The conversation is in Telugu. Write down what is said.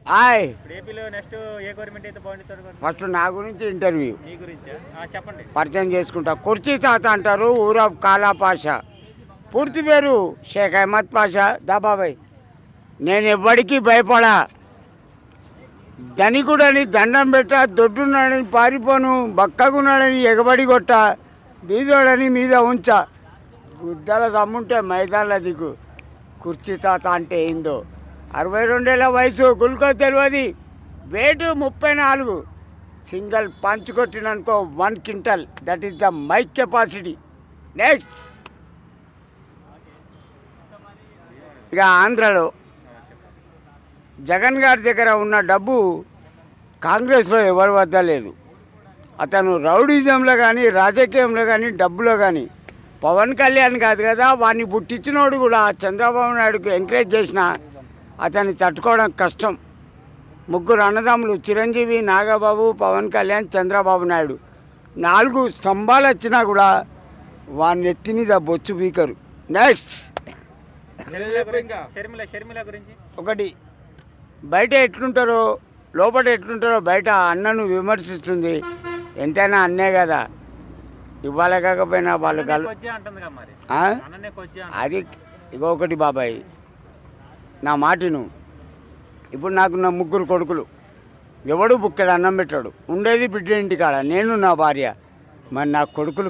ఆయ్ ఇప్పుడు ఏపీలో నెక్స్ట్ ఏ గవర్నమెంట్ అయితే బాగుంటుంది? ఫస్ట్ నా గురించి ఇంటర్వ్యూ మీ గురించా? చెప్పండి. పరిచయం చేసుకుంటా. కుర్చీ తాత అంటారు, ఊర కాలా పాషా. పూర్తి పేరు షేక్ అహ్మద్ పాషా. దాబాబాయ్, నేను ఎవ్వడికి భయపడా. ధనికుడని దండం పెట్ట, దొడ్డున్నాడని పారిపోను, బక్కగున్నాడని ఎగబడి కొట్ట, బీదోడని మీద ఉంచా. గుద్దల దమ్ముంటే మైదాల దిగు. కుర్చీ తాత అంటే ఏందో. 62 ఏళ్ళ వయసు, గుల్కో తెలియదు. వెయిట్ 34. సింగిల్ పంచ్ కొట్టిననుకో 1 quintal. That is the my capacity. Next ఇక ఆంధ్రలో జగన్ గారి దగ్గర ఉన్న డబ్బు కాంగ్రెస్లో ఎవరి వద్ద లేదు. అతను రౌడీజంలో కానీ రాజకీయంలో కానీ డబ్బులో కానీ పవన్ కళ్యాణ్ కాదు కదా, వాడిని పుట్టించినోడు కూడా చంద్రబాబు నాయుడుకు ఎంకరేజ్ చేసిన అతన్ని తట్టుకోవడం కష్టం. ముగ్గురు అన్నదమ్ములు, చిరంజీవి, నాగబాబు, పవన్ కళ్యాణ్, చంద్రబాబు నాయుడు. 4 స్తంభాలు వచ్చినా కూడా వాడిని ఎత్తి మీద బొచ్చు పీకరు. నెక్స్ట్ షర్మిల గురించి ఒకటి, బయట ఎట్లుంటారో లోపల ఎట్లుంటారో బయట అన్నను విమర్శిస్తుంది. ఎంతైనా అన్నే కదా, ఇవ్వాల కాకపోయినా వాళ్ళు అది. ఒకటి బాబాయ్, నా మాటను. ఇప్పుడు నాకు నా 3 కొడుకులు, ఎవడు బుక్కెడు అన్నం పెట్టాడు. ఉండేది బిడ్డ ఇంటికాడ, నేను నా భార్య. మరి నా కొడుకులు